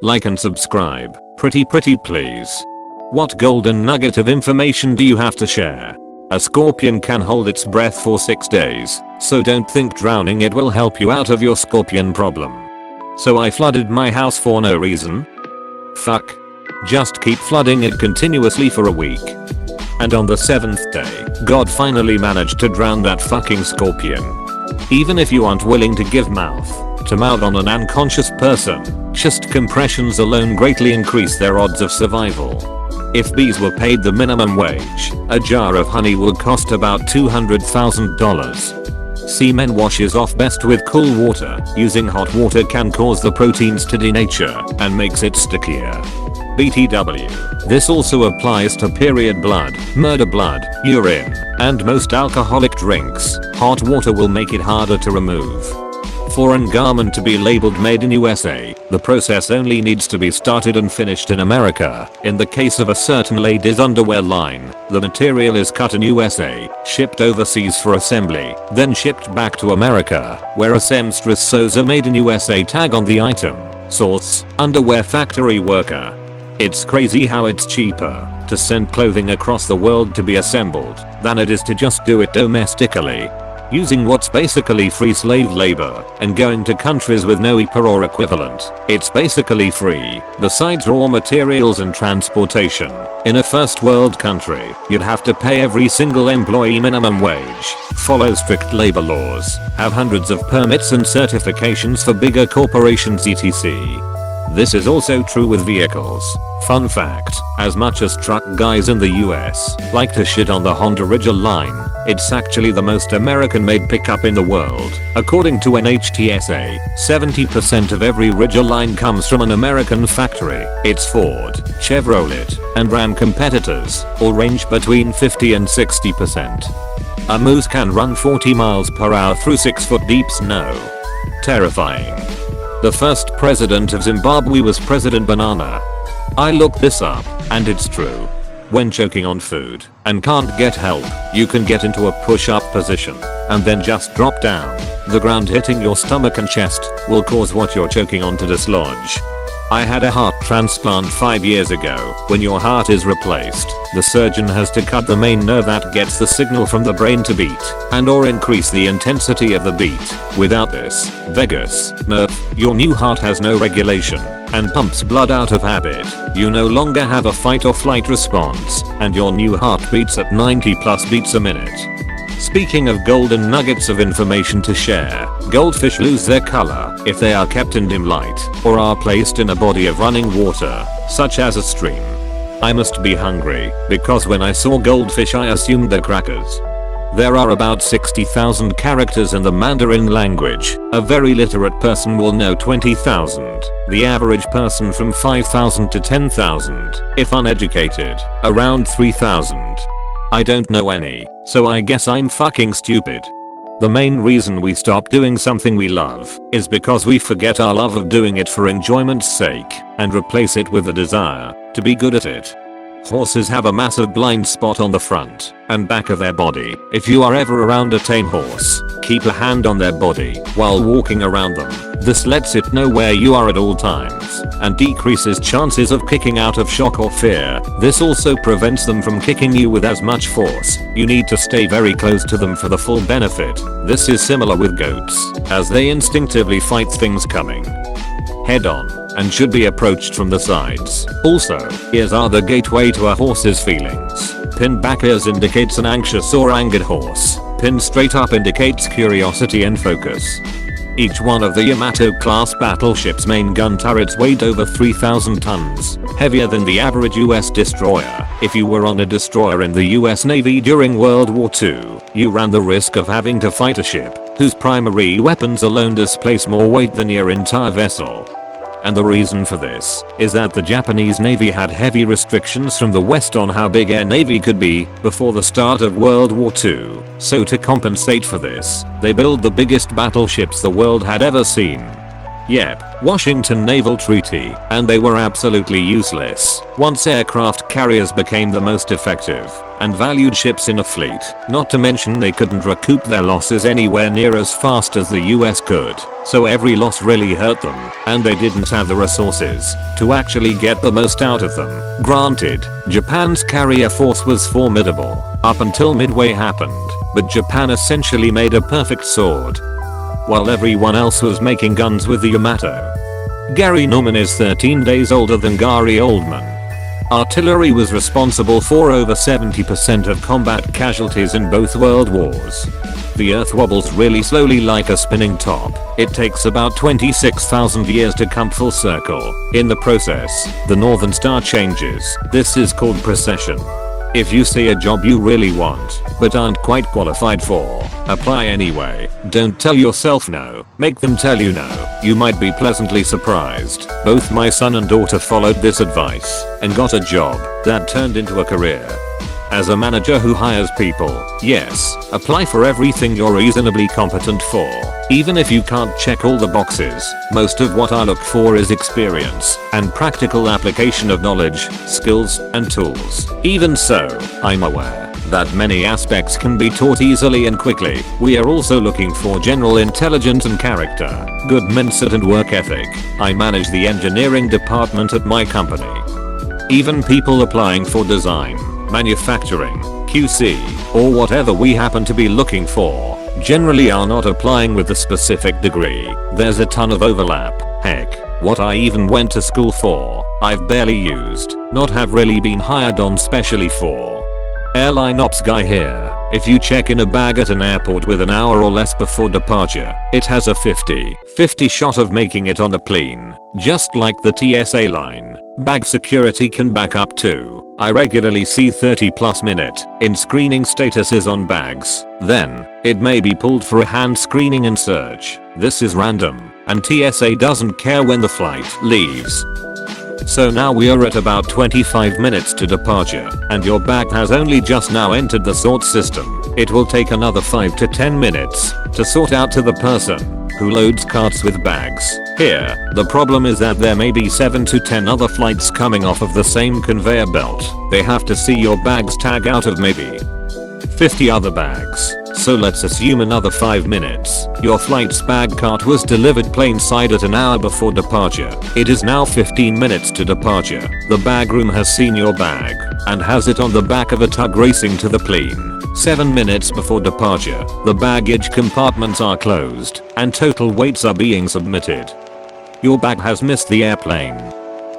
Like and subscribe. Pretty please. What golden nugget of information do you have to share? A scorpion can hold its breath for 6 days, so don't think drowning it will help you out of your scorpion problem. So I flooded my house for no reason? Fuck. Just keep flooding it continuously for a week. And on the 7th day, God finally managed to drown that fucking scorpion. Even if you aren't willing to give mouth to mouth on an unconscious person, chest compressions alone greatly increase their odds of survival. If bees were paid the minimum wage, a jar of honey would cost about $200,000. Semen washes off best with cool water. Using hot water can cause the proteins to denature and makes it stickier. BTW. This also applies to period blood, murder blood, urine, and most alcoholic drinks. Hot water will make it harder to remove. For an garment to be labeled made in USA, the process only needs to be started and finished in America. In the case of a certain ladies' underwear line, the material is cut in USA, shipped overseas for assembly, then shipped back to America, where a seamstress sews a made in USA tag on the item. Source: underwear factory worker. It's crazy how it's cheaper to send clothing across the world to be assembled than it is to just do it domestically, using what's basically free slave labor and going to countries with no EPA or equivalent. It's basically free, besides raw materials and transportation. In a first world country, you'd have to pay every single employee minimum wage, follow strict labor laws, have hundreds of permits and certifications for bigger corporations etc. This is also true with vehicles. Fun fact, as much as truck guys in the US like to shit on the Honda Ridge line, it's actually the most American made pickup in the world. According to NHTSA, 70% of every Ridge line comes from an American factory. Its Ford, Chevrolet, and Ram competitors all range between 50 and 60%. A moose can run 40 miles per hour through 6-foot deep snow. Terrifying. The first president of Zimbabwe was President Banana. I looked this up, and it's true. When choking on food and can't get help, you can get into a push-up position and then just drop down. The ground hitting your stomach and chest will cause what you're choking on to dislodge. I had a heart transplant 5 years ago. When your heart is replaced, the surgeon has to cut the main nerve that gets the signal from the brain to beat and or increase the intensity of the beat. Without this vagus nerve, your new heart has no regulation and pumps blood out of habit. You no longer have a fight or flight response, and your new heart beats at 90+ beats a minute. Speaking of golden nuggets of information to share, goldfish lose their color if they are kept in dim light or are placed in a body of running water, such as a stream. I must be hungry, because when I saw goldfish I assumed they're crackers. There are about 60,000 characters in the Mandarin language. A very literate person will know 20,000. The average person from 5,000 to 10,000. If uneducated, around 3,000. I don't know any, so I guess I'm fucking stupid. The main reason we stop doing something we love is because we forget our love of doing it for enjoyment's sake and replace it with a desire to be good at it. Horses have a massive blind spot on the front and back of their body. If you are ever around a tame horse, keep a hand on their body while walking around them. This lets it know where you are at all times and decreases chances of kicking out of shock or fear. This also prevents them from kicking you with as much force. You need to stay very close to them for the full benefit. This is similar with goats, as they instinctively fight things coming head on and should be approached from the sides. Also, ears are the gateway to a horse's feelings. Pinned back ears indicates an anxious or angered horse. Pinned straight up indicates curiosity and focus. Each one of the Yamato-class battleship's main gun turrets weighed over 3,000 tons, heavier than the average US destroyer. If you were on a destroyer in the US Navy during World War II, you ran the risk of having to fight a ship whose primary weapons alone displace more weight than your entire vessel. And the reason for this is that the Japanese Navy had heavy restrictions from the West on how big their navy could be before the start of World War II. So to compensate for this, they built the biggest battleships the world had ever seen. Yep, Washington Naval Treaty, and they were absolutely useless. Once aircraft carriers became the most effective and valued ships in a fleet, not to mention they couldn't recoup their losses anywhere near as fast as the US could, so every loss really hurt them, and they didn't have the resources to actually get the most out of them. Granted, Japan's carrier force was formidable up until Midway happened, but Japan essentially made a perfect sword while everyone else was making guns with the Yamato. Gary Norman is 13 days older than Gary Oldman. Artillery was responsible for over 70% of combat casualties in both world wars. The earth wobbles really slowly like a spinning top. It takes about 26,000 years to come full circle. In the process, the northern star changes. This is called precession. If you see a job you really want, but aren't quite qualified for, apply anyway. Don't tell yourself no, make them tell you no. You might be pleasantly surprised. Both my son and daughter followed this advice and got a job that turned into a career. As a manager who hires people, yes, apply for everything you're reasonably competent for. Even if you can't check all the boxes, most of what I look for is experience and practical application of knowledge, skills, and tools. Even so, I'm aware that many aspects can be taught easily and quickly. We are also looking for general intelligence and character, good mindset and work ethic. I manage the engineering department at my company. Even people applying for design, manufacturing, QC, or whatever we happen to be looking for, generally are not applying with a specific degree. There's a ton of overlap. Heck, what I even went to school for, I've barely used, not have really been hired on specially for. Airline ops guy here. If you check in a bag at an airport with an hour or less before departure, it has a 50-50 shot of making it on the plane. Just like the TSA line, bag security can back up too. I regularly see 30+ minute in screening statuses on bags. Then, it may be pulled for a hand screening and search. This is random, and TSA doesn't care when the flight leaves. So now we are at about 25 minutes to departure, and your bag has only just now entered the sort system. It will take another 5 to 10 minutes to sort out to the person who loads carts with bags. Here, the problem is that there may be 7 to 10 other flights coming off of the same conveyor belt. They have to see your bag's tag out of maybe 50 other bags. So let's assume another 5 minutes. Your flight's bag cart was delivered plane side at an hour before departure. It is now 15 minutes to departure. The bag room has seen your bag and has it on the back of a tug racing to the plane. 7 minutes before departure, the baggage compartments are closed and total weights are being submitted. Your bag has missed the airplane.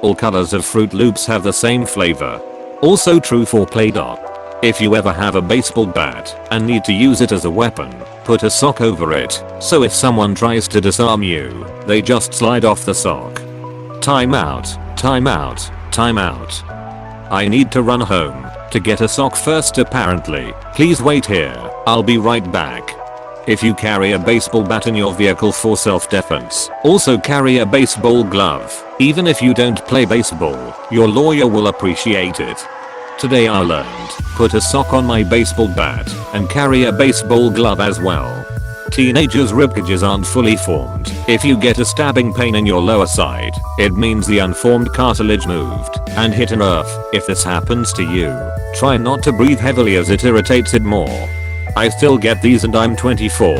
All colors of Fruit Loops have the same flavor. Also true for Play-Doh. If you ever have a baseball bat and need to use it as a weapon, put a sock over it, so if someone tries to disarm you, they just slide off the sock. Time out, time out, time out. I need to run home to get a sock first apparently. Please wait here, I'll be right back. If you carry a baseball bat in your vehicle for self-defense, also carry a baseball glove. Even if you don't play baseball, your lawyer will appreciate it. Today I learned, put a sock on my baseball bat and carry a baseball glove as well. Teenagers' ribcages aren't fully formed. If you get a stabbing pain in your lower side, it means the unformed cartilage moved and hit a nerve. If this happens to you, try not to breathe heavily as it irritates it more. I still get these and I'm 24.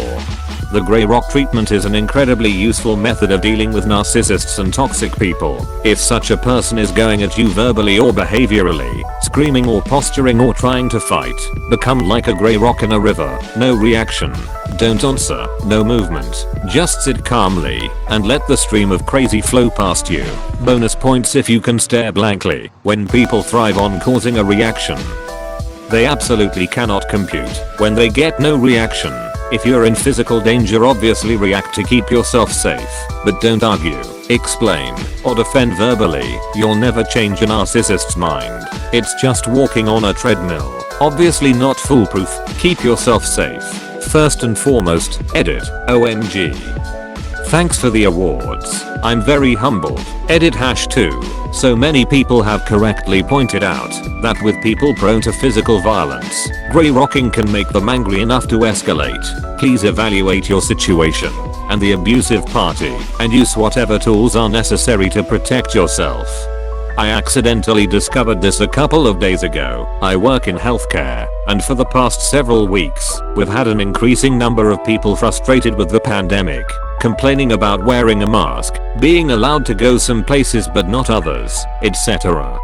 The grey rock treatment is an incredibly useful method of dealing with narcissists and toxic people. If such a person is going at you verbally or behaviorally, screaming or posturing or trying to fight, become like a grey rock in a river. No reaction. Don't answer. No movement. Just sit calmly and let the stream of crazy flow past you. Bonus points if you can stare blankly when people thrive on causing a reaction. They absolutely cannot compute when they get no reaction. If you're in physical danger, obviously react to keep yourself safe, but don't argue, explain, or defend verbally. You'll never change a narcissist's mind. It's just walking on a treadmill. Obviously not foolproof. Keep yourself safe. First and foremost, edit. OMG. Thanks for the awards. I'm very humbled. Edit #2. So many people have correctly pointed out that with people prone to physical violence, grey rocking can make them angry enough to escalate. Please evaluate your situation. and the abusive party and use whatever tools are necessary to protect yourself. I accidentally discovered this a couple of days ago. I work in healthcare, and for the past several weeks, we've had an increasing number of people frustrated with the pandemic, complaining about wearing a mask, being allowed to go some places but not others, etc.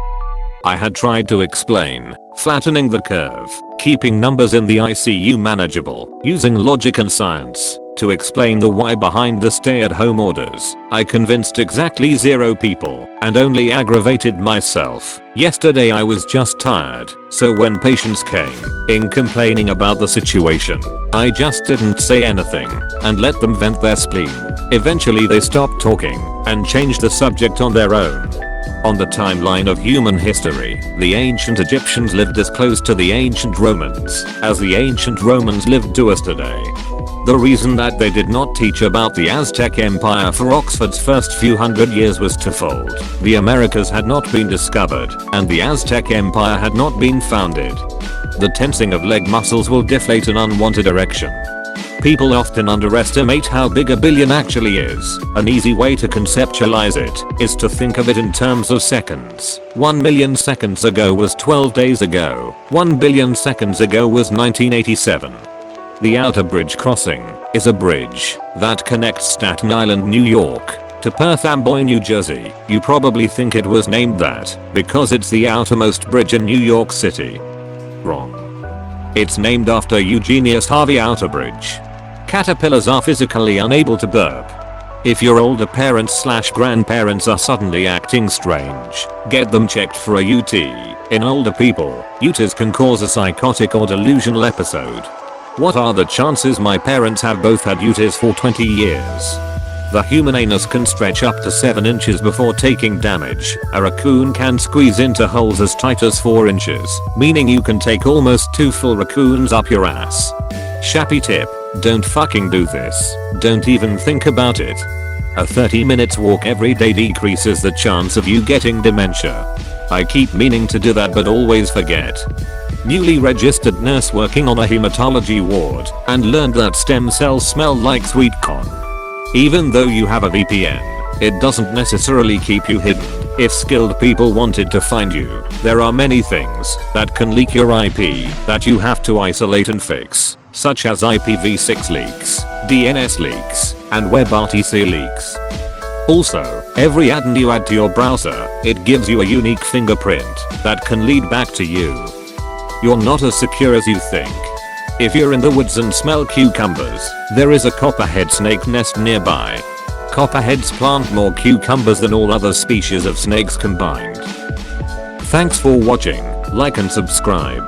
I had tried to explain, flattening the curve, keeping numbers in the ICU manageable, using logic and science, to explain the why behind the stay-at-home orders. I convinced exactly 0 people, and only aggravated myself. Yesterday I was just tired, so when patients came in complaining about the situation, I just didn't say anything, and let them vent their spleen. Eventually they stopped talking, and changed the subject on their own. On the timeline of human history, the ancient Egyptians lived as close to the ancient Romans as the ancient Romans lived to us today. The reason that they did not teach about the Aztec Empire for Oxford's first few hundred years was twofold. The Americas had not been discovered, and the Aztec Empire had not been founded. The tensing of leg muscles will deflate an unwanted erection. People often underestimate how big a billion actually is. An easy way to conceptualize it is to think of it in terms of seconds. 1 million seconds ago was 12 days ago. 1 billion seconds ago was 1987. The Outer Bridge Crossing is a bridge that connects Staten Island, New York to Perth Amboy, New Jersey. You probably think it was named that because it's the outermost bridge in New York City. Wrong. It's named after Eugenius Harvey Outer Bridge. Caterpillars are physically unable to burp. If your older parents/grandparents are suddenly acting strange, get them checked for a UT. In older people, UTIs can cause a psychotic or delusional episode. What are the chances my parents have both had UTIs for 20 years? The human anus can stretch up to 7 inches before taking damage. A raccoon can squeeze into holes as tight as 4 inches, meaning you can take almost 2 full raccoons up your ass. Shappy tip, don't fucking do this. Don't even think about it. A 30 minutes walk every day decreases the chance of you getting dementia. I keep meaning to do that but always forget. Newly registered nurse working on a hematology ward and learned that stem cells smell like sweet corn. Even though you have a VPN, it doesn't necessarily keep you hidden. If skilled people wanted to find you, there are many things that can leak your IP that you have to isolate and fix, such as IPv6 leaks, DNS leaks, and WebRTC leaks. Also, every ad you add to your browser, it gives you a unique fingerprint that can lead back to you. You're not as secure as you think. If you're in the woods and smell cucumbers, there is a copperhead snake nest nearby. Copperheads plant more cucumbers than all other species of snakes combined. Thanks for watching, like and subscribe.